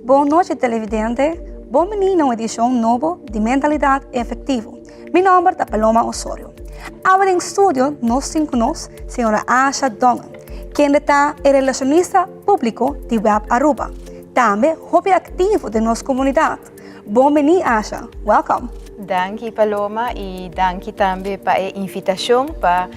Boa noite, televidente. Bem-vindo a uma edição nova de Mentalidade Efetiva. Meu nome é Paloma Osorio. Agora em estúdio, nós temos conosco a senhora Asha Dongan, quem é relacionista público de Web Aruba. Também hobby ativo de nossa comunidade. Bem-vindo, Asha. Welcome. Danke, Paloma, e danke também para a invitação para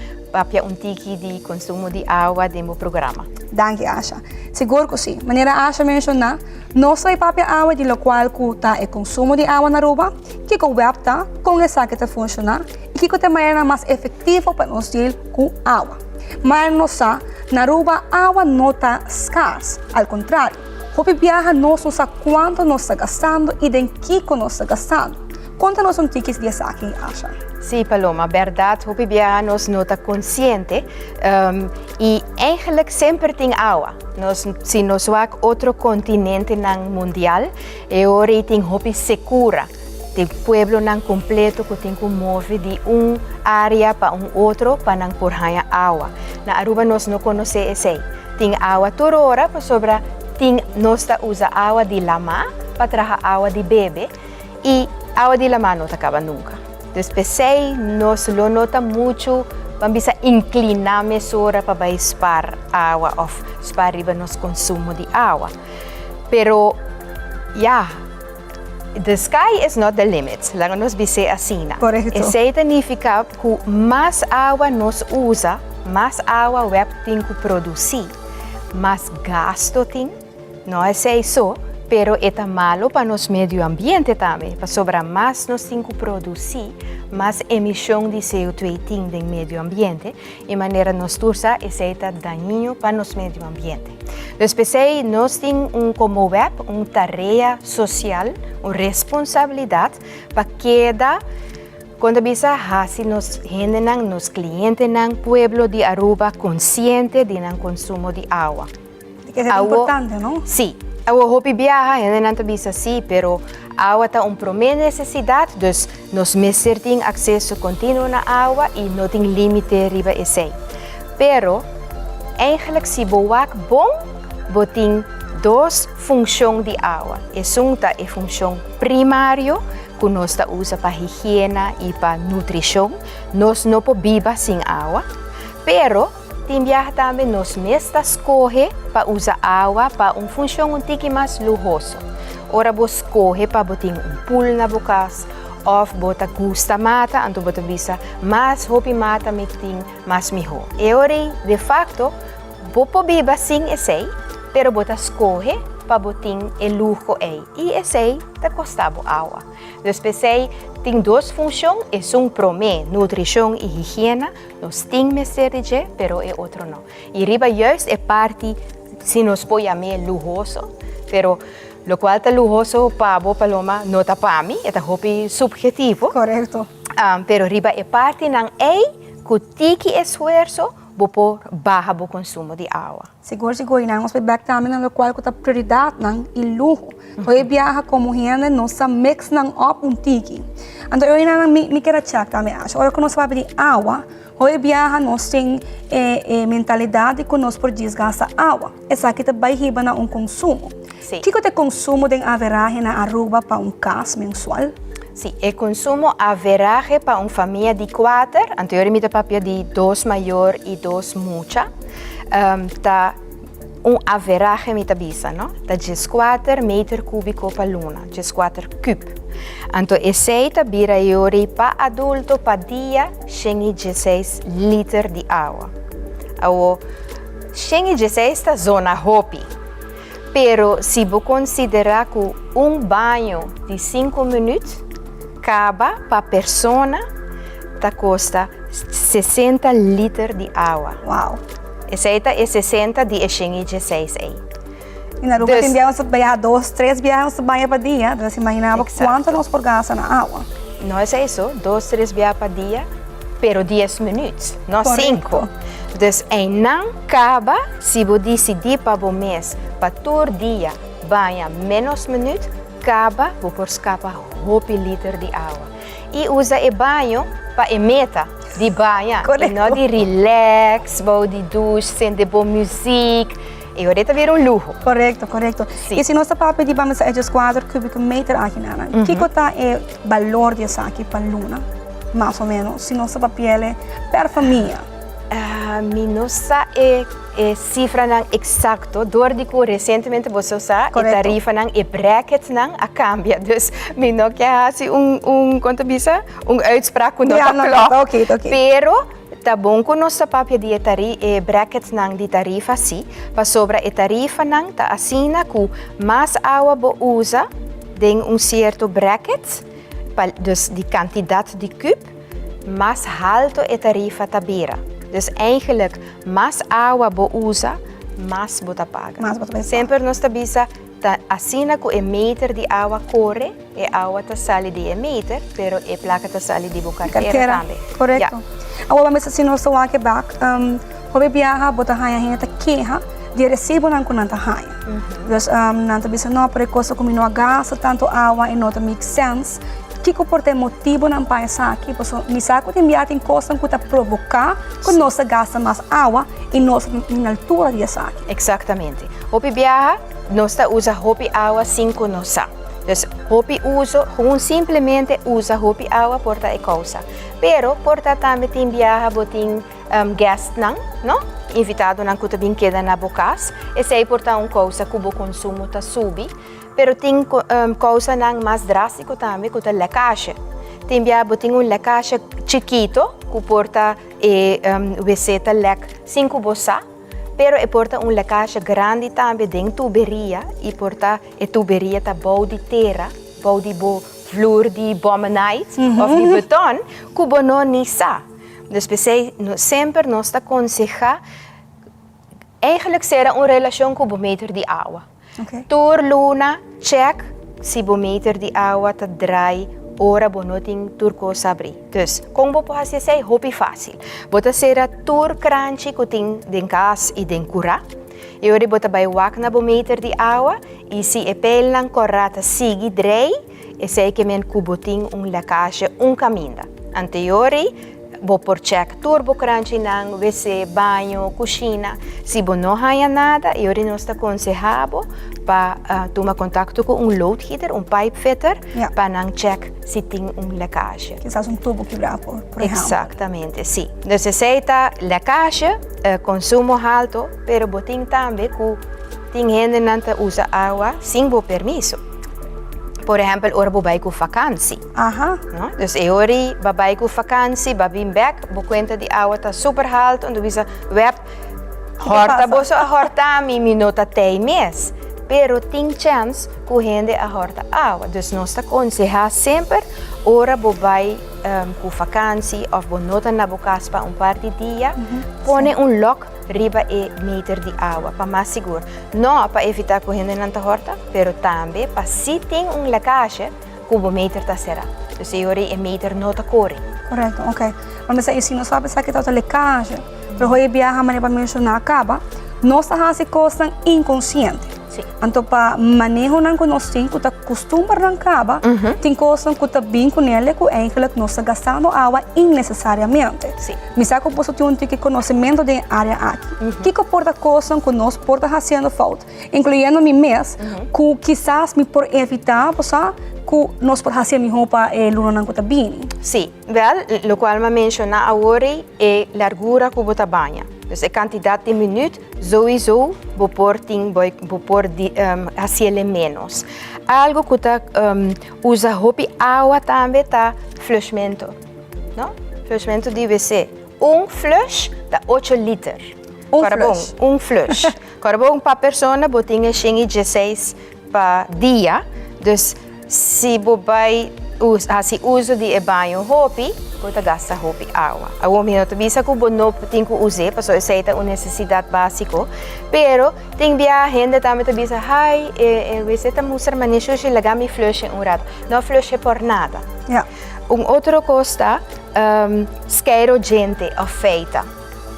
um tiki de consumo de água do meu programa. Danke, Asha. Seguro que sim. Maneira Asha mencionou, nós temos papel água de local que está o consumo de água na Aruba, que o web está com essa que está funcionando e que tem maneira mais efetiva para nós deal com água. Mas nós sabemos, na Aruba, a água não está escassa. Ao contrário, o viaja nós não sabe quanto nós estamos gastando e de que nós estamos gastando. Conta-nos tickets de essa aqui, Asha. Sim, Paloma, verdade, o viaja nós não está consciente e eigenlijk sempre tem água. Se nós vamos a outro continente mundial, agora tem hobby segura. O pueblo não completo que tem que mover de área para outro para não por água. Na Aruba nós não conhecemos isso. Tem água toda hora, para sobra nós usa água de lama para trazer água de bebê e água de lama não acaba nunca. Depois nós lo nota muito, vamos inclinar mesura para spar água ou spar riba nos consumo de água. Pero the sky is not the limit. Lang nos bise assim. Correto. Isso significa que mais água nós usa, mais água o web tem que produzir, mais gasto tem. Não é isso, pero é malo para nosso meio ambiente também. Para sobrar mais nós temos que produzir, mais emissão de CO2 tem no meio ambiente, e maneira nós tursa é daninho para nosso meio ambiente. Depois nós temos como web uma tarefa social, uma responsabilidade para cada quando bisa hasi nos gente nos clientes ng pueblo de Aruba consciente de ng consumo de água. Que é importante, não? Sim. Agua hopi viaja, ainda não bisa sim, pero água está primeira necessidade, dus nos meses tem acesso contínuo na água e não tem limite riba esse. Pero, eigenlijk se boak bom, tem duas funções de água. Uma é a função primária, que nós usa para higiene e para nutrição. Nós não podemos viver sem água, pero tem viaja também nos meses escolhe para usar água para uma função um pouco mais luxuosa. Ora você escolhe para botar pool na boca, ou bota gusta mata, então bota bisa mais hopi mata me tem mais melhor. E ora de facto, você vive sem esse, pero bota escolhe para botar o luxo aí. E esse te custava água. Depois tem duas funções, é promê, nutrição e higiene. Nós temos meses, pero é outro não. E riba juist é parte, se nos põe a mim, luxuoso, pero lo qual é luxuoso para a Paloma, não está para mim, é hobby subjetivo. Correto. Pero riba é parte ng que tem que esforço por baixar o consumo de água. Seguro, nós vamos também na qual que a prioridade não é luxo. Hoje viaja como gente, nós mix não up tiki. Então eu ainda me quero check também acho. Agora que nós vamos pedir água, hoje viaja nós tem mentalidade que nós por desgastar água. Essa aqui também riba na consumo. Sim. Que é consumo de averagem na Aruba para caso mensual? Sim, o consumo average para uma família de 4, anteriormente papel de 2 maior e 2 mucha, tá average me tabisa, não? Tá 14 metros cúbicos para luna, 14 cube. Então esse tá vira yori para adulto para dia, 16 litros de água. Ao 16 tá zona hopi. Pero se você considerar que banho de 5 minutos acaba para a pessoa custa 60 litros de água. Uau! Esse é 60 de 16 aí. E na Aruba tem viagens para 2, 3 viagens para dia. Então você imaginava quanto nós por gasta na água. Não é isso, 2, 3 viagens para dia, pero 10 minutos, não 5. Então, não acaba se você decidir para o mês, para todo dia, banha menos minutos, acaba por escapar 8 litros de água. E usa o banho para a meta de banho. E não de relax, de douche, sente boa música. E ahorita vira un lujo. Correcto, correcto. Sì. E se nostra papi di bamba sa 4 cubic meter aqui nana, que cota é valor de aqui para luna? Mais ou menos, se nostra papiele per família. Mi non sa e cifra nang exacto, door di ko recentemente você sa e Correcto. tarifa nang e bracket nang a cambia. Dus mi no kaya hasi quanto bisa? Uitspraak ko no Ja, no, klok. okay. Pero tá bom ko no sa papia di e bracket nang di tarifa si, pa sobra e tarifa nang ta asina ku mas awa bo usa den certo bracket, dus die quantiteit die cube, mas alto e tarifa tabira. Dus eigenlijk, mas água bo usa, mas bota paga. Mas bota paga. Sempre nós tabisa, assina que o meter de água corre, e água ta sali de meter, pero e placa ta sali de carteira também. Correcto. Agora, mas se nós estamos aqui back, hoje viaja, bota raia, gente queja, de recibo não com nada raia. Dus, não tabisa não, por coisa como não gasta tanto água e não make sense. Que comporta motivo não passa aqui, porque me saco de enviar em coisa que está provocar que nós gasta mais água e nós na altura de essa aqui. Exatamente. Hopi viaja, nós usa hopi água 5 nossa. Dus hopi uso, simplesmente usa hopi água porta e causa. Pero porta também tem viaja, botin guest não? Invitado não que também queda na bocas. E sei porta causa que o consumo ta subi. Pero tem causa nang mais drástico também, que é leccagem. Tem um leccagem chiquito, que porta receta lec 5 bossa, pero porta leccagem grande também dentro tuberia, e porta tuberia tá bom de terra, bom de vloer de bomenite, of de beton, que não nisa. Dus sempre nós aconselha, eigenlijk será uma relação com o meter de água. Okay. Tour luna, check, si bo meter di água ta drai, ora bo noting turco sabri. Dus, kung bo po hasi say, hopi fácil. Bota sera tour crunchy kuting den kas i den kura. E ori bota bay wak na bo meter di água, e si epel lang korata sigi drei, e sei que men kuboting leccage caminda. Anteriori, bo por check turbo crunchy nang WC, banho, cucina. Se bo não haya nada, eu não está aconsejado para tomar contato com load heater, pipe fitter, para não check se tem leccage. Quizás tubo quebrar, por exemplo. Exatamente, sim. Dus se está leccage, consumo alto, pero botin também que tem gente que usa água sem bo permiso. Por exemplo, ora babay ko vakantie. Aha. No? Dus eori babay ko vakantie, babim back, bo kwenta di água tá super alto, und bisa web horta boso a horta mi minuta tei mês. Pero tem chance que gente a horta água. Dus nós tá aconselha sempre ora babay ko vakantie of bo nota na bukas pa par de dia, pone lock riba e meter de água, para mais seguro. Não para evitar que a gente não horta, pero também para se tem leccage, que o meter tá será. Dus eu e meter não tá corre. Correto, ok. Mas se não sabe que está leccage, pero hoje viaja maneira para mencionar acaba, nós fazemos coisas inconscientes. Sim. Então, para manejo não conhecemos, que costuma arrancar, tem coisas que está bem com ele, que eigenlijk nós estamos gastando água innecessariamente. Sim. Me saco por ter um conhecimento da área aqui. Que comporta coisas que nós porta fazendo falta, incluindo mim mesmo, que quizás me por evitar, que nós por fazer minha roupa luna não está bem. Sim, well, lo qual me menciona agora é largura que você banha. Dus a quantidade de minutos, sowieso, por hacerle menos. Algo que usa hopi água também tá flushmento, não? Flushmento de WC. Flush dá 8 litros. Flush. Flush. Carbon para pessoa, botinha 16 para dia. Dus se você uso de banho hopi, você gasta hopi água. Agora, eu não bisa que não tem que usar, porque essa é uma necessidade básica. Pero, tem gente também que bisa, você está mostrando, mas não se lagar me flush um rato. Não flush por nada. Yeah. Outra coisa, skero gente ou feita.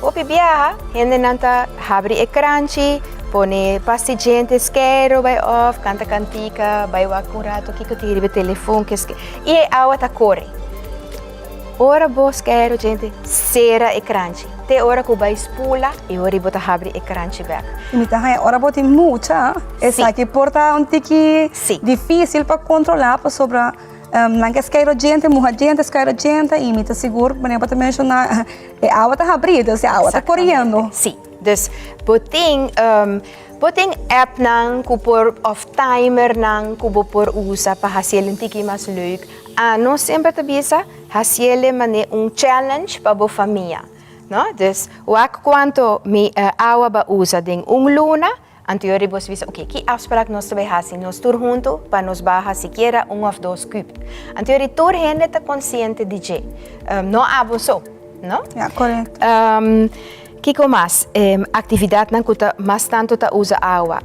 Hopi viaja, gente não está abre crunchy, pone pastigente, skero, vai off, canta cantica, vai wak um rato, que tira o telefone, e a água está corre. ora vos quero gente sera e crunchy. Te ora que vai spula e ora bota abre e crunchy back. Imita, ora bota mucha, essa que porta um tiki Sim. difícil para controlar, para sobre não que quero gente, mulher gente, quero gente, imita seguro, mas bota mencionar é a água tá abrindo, se a água tá correndo. Sim. Dus boting app nang kupor of timer nang kubo por usa para hacer um tiki mais leuk. Não sempre te bisa hacer challenge para a família. No? Dus wak quanto mi água ba usa ding luna, anterior vos visa, ok, que afspraak nós vai fazer, nós tur junto para nos bajar siquiera 1 of 2 cubos. Anterior tur gente tá consciente de que não abuso, no? Ja, correto. Kiko mais, atividade não kuta mais tanto ta usa água,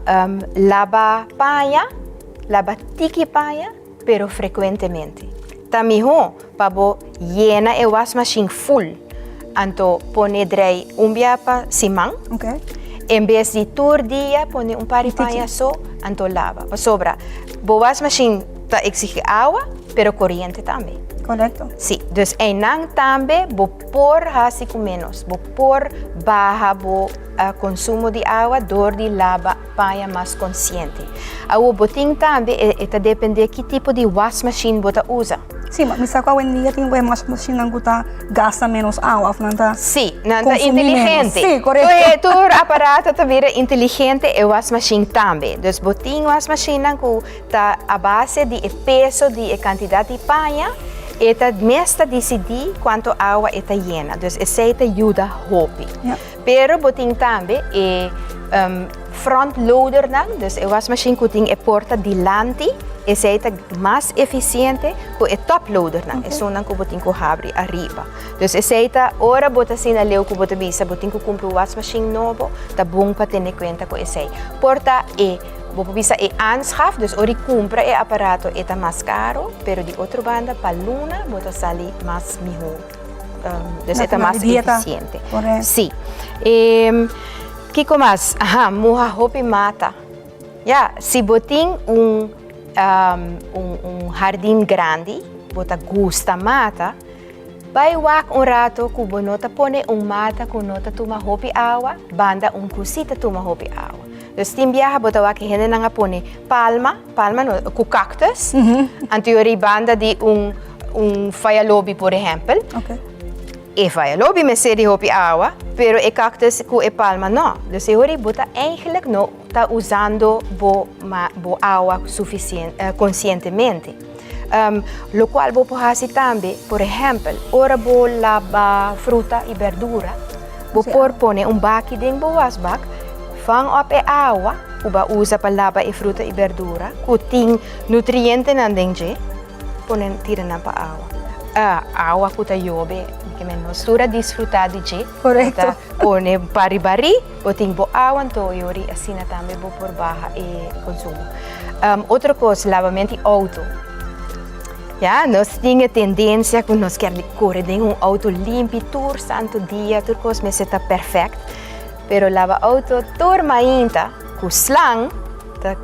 lava paia, lava tiki paia, pero frequentemente. Tamiho para bo llena e wash machine full, anto pone drei biapa simang. Ok. Em vez de tur dia pone par de paia só, anto lava. Pa sobra, bo wash machine ta exige água, pero corriente também. Correto. Sim, dus nang também bo por hasi com menos, bo por baja bo consumo de água, dor de lava paia mais consciente. O boting também está depende que tipo de wash machine bota usa. Sim, mas sabe qual é o dia tem uma machine que tá gasta menos água, não tá? Sim, não tá inteligente. Sim, correto. Tu aparato tá vira inteligente e wash machine também. Dus boting wash machine que tá a base de peso de quantidade de paia. Eta mesta decidir quanto água está llena, dus essa ajuda hopi. Yeah. Pero boting também front loader nang, dus a wash machine que tem porta dilante, essa é mais eficiente que o top loader nang, é só nang que boting que abre arriba. Dus essa é ora bota assim na leu que bota bisa, boting que compra o wash machine novo, tá bom para ter conta com essa. Porta Bopo bisa aanschaf, dus ori compra aparato eta mais caro, pero de outra banda, para luna, bota sali mais miho. Dus eta mais eficiente. Correto. Sim. Kiko mais? Muha hopi mata. Se botin jardim grande, bota gusta mata, vai wak rato que nota pone mata que nota tuma hopi água, banda cosita tuma hopi água. Dus tim biaha bota wak hende nanga pone palma no, com cactus, anteriori banda de faialobi, por exemplo. Ok. E faialobi me sedi hopi água, pero e cactus com e palma não. Dus hori bota eigenlijk não tá usando bo água conscientemente. Lo qual bo pohasi tambe, por exemplo, ora bo lava fruta e verdura, bo por pone baki ding bo wasbak, fang op e água, uba usa para lava e fruta e verdura, kuting nutriente nan dingje, ponen tira na pa água. Água kuta yobe, que menos sura disfrutar de je. Correto. Pone pari-bari, boting bo água to yori asina tambe bo por baja e consumo. Outra coisa, lavamento de auto. Nós temos tendência que nós queremos correr de auto limpo, todo santo dia, tudo coisa me está perfeito. Pero lava auto turma ainda, com slang, tá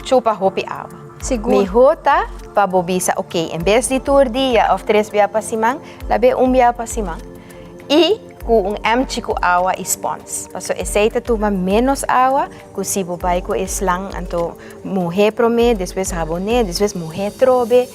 chupa hopi água. Seguro. Mi hota para bobisa, ok, em vez de tur dia of 3 biya pa simang, labe biya pa simang. E com empty com água e spons. Paso aceita tuma menos água, que se bobai com slang, anto morrer prome, depois rabone, depois morrer trobe,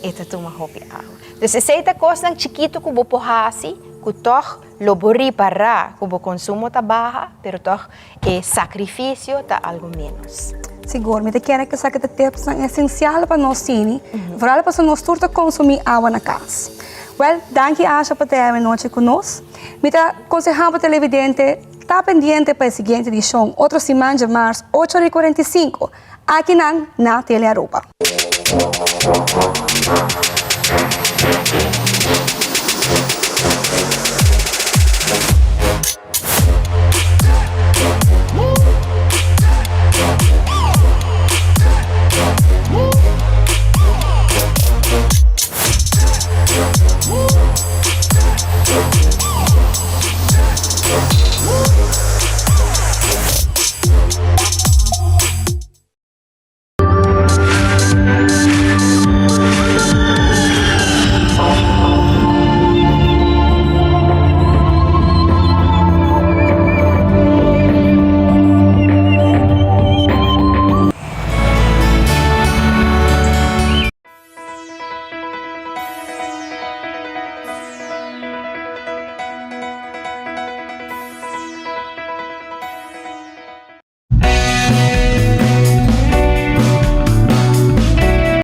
eta tuma hopi água. Dus aceita coisa chiquito que bo pohasi, que toch lobori para que o consumo tá baja, pero toch é sacrifício tá algo menos. Seguro, mas quero que saque de tempo é essencial para nós sim, para nós todos consumir água na casa. Well, danke Asha por ter a noite conosco. Me tá aconselhando televidente, tá pendiente para a seguinte edição, outra semana de março, 8h45, aqui na Tele Aruba.